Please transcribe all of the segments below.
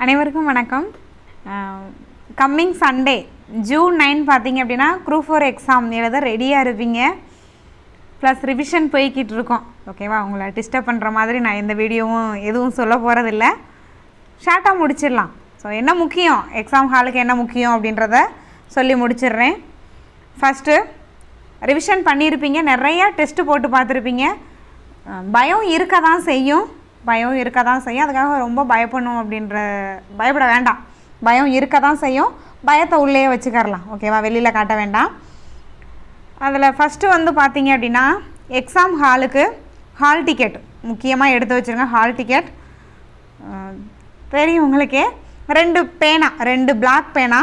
அனைவருக்கும் வணக்கம். Coming Sunday June 9 பார்த்தீங்க அப்படின்னா குரூப் 4 எக்ஸாம் எழுத ரெடியாக இருப்பீங்க. ப்ளஸ் ரிவிஷன் போய்கிட்டு இருக்கோம். ஓகேவா, உங்களை டிஸ்டர்ப் பண்ணுற மாதிரி நான் எந்த வீடியோவும் எதுவும் சொல்ல போகிறதில்ல. ஷார்ட்டாக முடிச்சிடலாம். ஸோ என்ன முக்கியம், எக்ஸாம் ஹாலுக்கு என்ன முக்கியம் அப்படின்றத சொல்லி முடிச்சிடுறேன். ஃபஸ்ட்டு ரிவிஷன் பண்ணியிருப்பீங்க, நிறையா டெஸ்ட்டு போட்டு பார்த்துருப்பீங்க. பயம் இருக்க தான் செய்யும், அதுக்காக ரொம்ப பயப்பட வேண்டாம். பயம் இருக்க தான் செய்யும், பயத்தை உள்ளே வச்சுக்கரலாம். ஓகேவா, வெளியில் காட்ட வேண்டாம். அதில் ஃபஸ்ட்டு வந்து பார்த்தீங்க அப்படின்னா எக்ஸாம் ஹாலுக்கு ஹால் டிக்கெட் முக்கியமாக எடுத்து வச்சுருங்க. ஹால் டிக்கெட் தெரியும் உங்களுக்கே. 2 பிளாக் பேனா,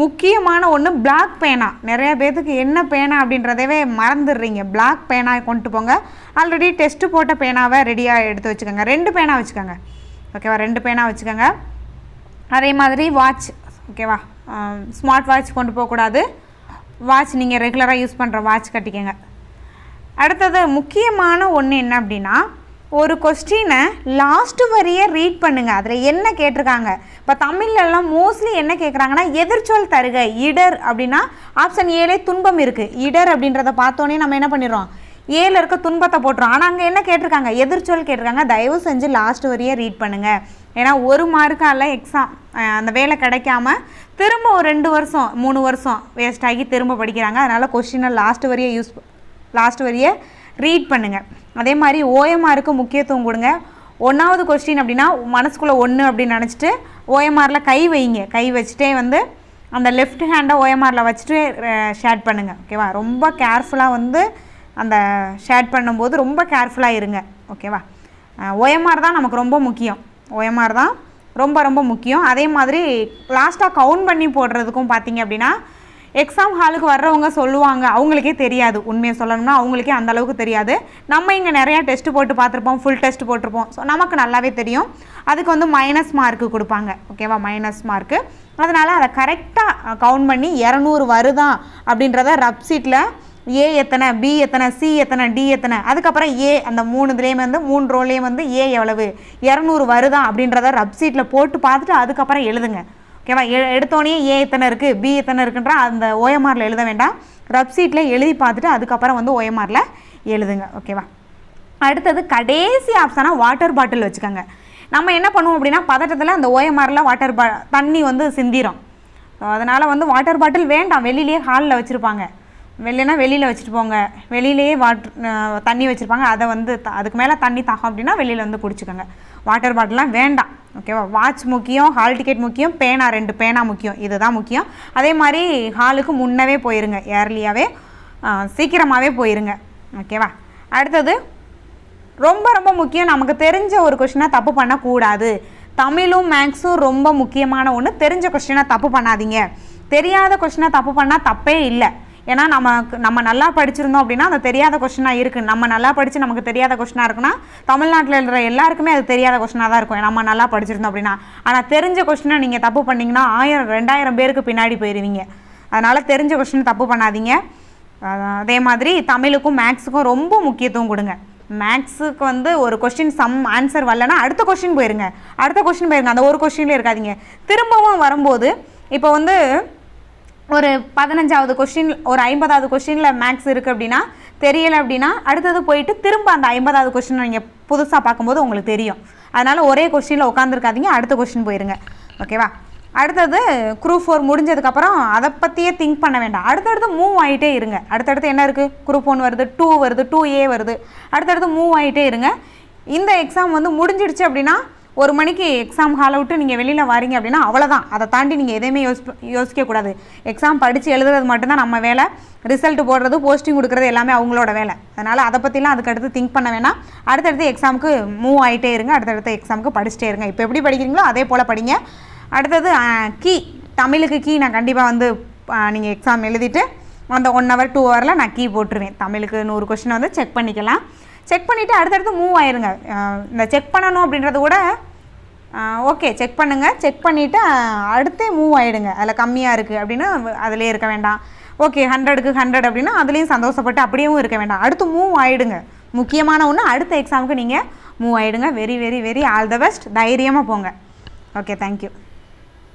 முக்கியமான ஒன்று பிளாக் பேனா. நிறைய பேர்த்துக்கு என்ன பேனா அப்படின்றதவே மறந்துடுறீங்க. பிளாக் பேனா கொண்டு போங்க. ஆல்ரெடி டெஸ்ட்டு போட்ட பேனாவை ரெடியாக எடுத்து வச்சுக்கோங்க. 2 பேனா வச்சுக்கோங்க. ஓகேவா, 2 பேனா வச்சுக்கோங்க. அதே மாதிரி வாட்ச். ஓகேவா, ஸ்மார்ட் வாட்ச் கொண்டு போகக்கூடாது. வாட்ச் நீங்கள் ரெகுலராக யூஸ் பண்ணுற வாட்ச் கட்டிக்கோங்க. அடுத்தது முக்கியமான ஒன்று என்ன அப்படின்னா, ஒரு கொஸ்டினை லாஸ்ட்டு வரையே ரீட் பண்ணுங்கள். அதில் என்ன கேட்டிருக்காங்க. இப்போ தமிழ்லலாம் மோஸ்ட்லி என்ன கேட்குறாங்கன்னா, எதிர்ச்சொல் தருக. இடர் அப்படின்னா ஆப்ஷன் ஏலே துன்பம் இருக்குது. இடர் அப்படின்றத பார்த்தோன்னே நம்ம என்ன பண்ணிடுறோம், ஏல இருக்க துன்பத்தை போட்டுரும். ஆனால் அங்கே என்ன கேட்டிருக்காங்க, எதிர்ச்சொல் கேட்டிருக்காங்க. தயவு செஞ்சு லாஸ்ட்டு வரையே ரீட் பண்ணுங்கள். ஏன்னா 1 மார்க்கால் எக்ஸாம் அந்த வேலை கிடைக்காம திரும்ப ஒரு 2 வருஷம் 3 வருஷம் வேஸ்ட் ஆகி திரும்ப படிக்கிறாங்க. அதனால் கொஸ்டினை லாஸ்ட் வரையே ரீட் பண்ணுங்கள். அதே மாதிரி ஓஎம்ஆருக்கு முக்கியத்துவம் கொடுங்க. 1வது கொஸ்டின் அப்படின்னா மனசுக்குள்ளே 1 அப்படின்னு நினச்சிட்டு ஓஎம்ஆரில் கை வைங்க. கை வச்சுட்டே வந்து அந்த லெஃப்ட் ஹேண்டை ஓஎம்ஆரில் வச்சுட்டு ஷேட் பண்ணுங்கள். ஓகேவா, ரொம்ப கேர்ஃபுல்லாக வந்து அந்த ஷேட் பண்ணும்போது ரொம்ப கேர்ஃபுல்லாக இருங்க. ஓகேவா, ஓஎம்ஆர் தான் நமக்கு ரொம்ப முக்கியம். ஓஎம்ஆர் தான் ரொம்ப முக்கியம். அதே மாதிரி லாஸ்ட்டாக கவுண்ட் பண்ணி போடுறதுக்கும் பார்த்தீங்க அப்படின்னா எக்ஸாம் ஹாலுக்கு வர்றவங்க சொல்லுவாங்க, அவங்களுக்கே தெரியாது. உண்மையை சொல்லணும்னா அவங்களுக்கே அந்தளவுக்கு தெரியாது. நம்ம இங்கே நிறையா டெஸ்ட்டு போட்டு பார்த்துருப்போம், ஃபுல் டெஸ்ட் போட்டிருப்போம். ஸோ நமக்கு நல்லாவே தெரியும். அதுக்கு வந்து மைனஸ் மார்க்கு கொடுப்பாங்க. ஓகேவா, மைனஸ் மார்க்கு. அதனால் அதை கரெக்டாக கவுண்ட் பண்ணி 200 வருதா அப்படின்றத ரப் சீட்டில் ஏ எத்தனை, பி எத்தனை, சி எத்தனை, டி எத்தனை, அதுக்கப்புறம் ஏ அந்த 3 வந்து 3 ரோலையும் வந்து ஏ எவ்வளவு 200 வருதா அப்படின்றத ரப் சீட்டில் போட்டு பார்த்துட்டு அதுக்கப்புறம் எழுதுங்க. ஓகேவா, எடுத்தோடனே ஏ எத்தனை இருக்குது, பி எத்தனை இருக்குன்ற அந்த ஓஎம்ஆரில் எழுத வேண்டாம். ரப் சீட்டில் எழுதி பார்த்துட்டு அதுக்கப்புறம் வந்து ஓஎம்ஆரில் எழுதுங்க. ஓகேவா, அடுத்தது கடைசி ஆப்ஷனாக வாட்டர் பாட்டில் வச்சுக்கோங்க. நம்ம என்ன பண்ணுவோம் அப்படின்னா பதட்டத்தில் அந்த ஓஎம்ஆரில் தண்ணி வந்து சிந்திரும். அதனால் வந்து வாட்டர் பாட்டில் வேண்டாம், வெளியிலேயே ஹாலில் வச்சுருப்பாங்க. வெளியில் வச்சுட்டு போங்க. வெளியிலேயே தண்ணி வச்சுருப்பாங்க. அதை வந்து அதுக்கு மேலே தண்ணி தாகம் அப்படின்னா வெளியில் வந்து குடிச்சுக்கோங்க. வாட்டர் பாட்டிலாம் வேண்டாம். ஓகேவா, வாட்ச் முக்கியம், ஹால் டிக்கெட் முக்கியம், பேனா 2 பேனா முக்கியம். இதுதான் முக்கியம். அதே மாதிரி ஹாலுக்கு முன்னவே போயிருங்க, ஏர்லியாகவே சீக்கிரமாகவே போயிருங்க. ஓகேவா, அடுத்தது ரொம்ப முக்கியம், நமக்கு தெரிஞ்ச ஒரு கொஸ்டினை தப்பு பண்ணக்கூடாது. தமிழும் மேக்ஸும் ரொம்ப முக்கியமான ஒன்று. தெரிஞ்ச கொஸ்டினை தப்பு பண்ணாதீங்க. தெரியாத கொஸ்டினை தப்பு பண்ணால் தப்பே இல்லை. ஏன்னா நம்ம நல்லா படிச்சிருந்தோம் அப்படின்னா அந்த தெரியாத கொஸ்டினாக இருக்குது. நம்ம நல்லா படித்து நமக்கு தெரியாத கொஸ்டினாக இருக்குன்னா தமிழ்நாட்டில் இருக்கிற எல்லாருக்குமே அது தெரியாத கொஸ்டினாக தான் இருக்கும், நம்ம நல்லா படிச்சிருந்தோம் அப்படின்னா. ஆனால் தெரிஞ்ச கொஸ்டினை நீங்கள் தப்பு பண்ணிங்கன்னா 1000-2000 பேருக்கு பின்னாடி போயிடுவீங்க. அதனால் தெரிஞ்ச கொஸ்டின் தப்பு பண்ணாதீங்க. அதே மாதிரி தமிழுக்கும் மேக்ஸுக்கும் ரொம்ப முக்கியத்துவம் கொடுங்க. மேக்ஸுக்கு வந்து ஒரு கொஸ்டின் ஆன்சர் வரலன்னா அடுத்த கொஸ்டின் போயிருங்க. அந்த ஒரு கொஸ்டின்லேயே இருக்காதீங்க. திரும்பவும் வரும்போது இப்போ வந்து ஒரு 15வது கொஸ்டின், ஒரு 50வது கொஸ்டினில் மேக்ஸ் இருக்குது அப்படின்னா தெரியலை அப்படின்னா அடுத்தது போயிட்டு திரும்ப அந்த 50வது கொஸ்டின் நீங்கள் புதுசாக பார்க்கும்போது உங்களுக்கு தெரியும். அதனால் ஒரே கொஸ்டினில் உட்காந்துருக்காதீங்க, அடுத்த கொஸ்டின் போயிருங்க. ஓகேவா, அடுத்தது குரூப் 4 முடிஞ்சதுக்கப்புறம் அதை பற்றியே திங்க் பண்ண வேண்டாம். அடுத்தடுத்து மூவ் ஆகிட்டே இருங்க. அடுத்தடுத்து என்ன இருக்குது, குரூப் 1 வருது, 2 வருது, 2A வருது, அடுத்தடுத்து மூவ் ஆகிட்டே இருங்க. இந்த எக்ஸாம் வந்து முடிஞ்சிடுச்சு அப்படின்னா 1 மணிக்கு எக்ஸாம் ஹாலை விட்டு நீங்கள் வெளியில் வாரீங்க அப்படின்னா அவ்வளோதான். அதை தாண்டி நீங்கள் எதையுமே யோசிக்கக்கூடாது. எக்ஸாம் படித்து எழுதுறது மட்டும்தான் நம்ம வேலை. ரிசல்ட் போடுறது, போஸ்டிங் கொடுக்குறது எல்லாமே அவங்களோட வேலை. அதனால் அதை பற்றிலாம் அதுக்கடுத்து திங்க் பண்ண வேணாம். அடுத்தடுத்து எக்ஸாமுக்கு மூவ் ஆகிட்டே இருங்க. அடுத்தடுத்து எக்ஸாமுக்கு படிச்சுட்டே இருங்க. இப்போ எப்படி படிக்கிறீங்களோ அதே போல் படிங்க. அடுத்தது தமிழுக்கு கீ நான் கண்டிப்பாக வந்து நீங்கள் எக்ஸாம் எழுதிட்டு அந்த 1 hour 2 hourல நான் கீ போட்டுருவேன். தமிழுக்கு 100 கொஸ்டினை வந்து செக் பண்ணிக்கலாம். செக் பண்ணிவிட்டு அடுத்தடுத்து மூவ் ஆயிருங்க. இந்த செக் பண்ணணும் அப்படின்றத கூட ஓகே செக் பண்ணுங்கள். செக் பண்ணிவிட்டு அடுத்தே மூவ் ஆகிடுங்க. அதில் கம்மியாக இருக்குது அப்படின்னு அதிலே இருக்க வேண்டாம். ஓகே 100க்கு 100 அப்படின்னா அதுலேயும் சந்தோஷப்பட்டு அப்படியும் இருக்க வேண்டாம். அடுத்து மூவ் ஆகிடுங்க. முக்கியமான ஒன்று, அடுத்த எக்ஸாமுக்கு நீங்கள் மூவ் ஆகிடுங்க. Very very very all the best. தைரியமாக போங்க. Okay, thank you.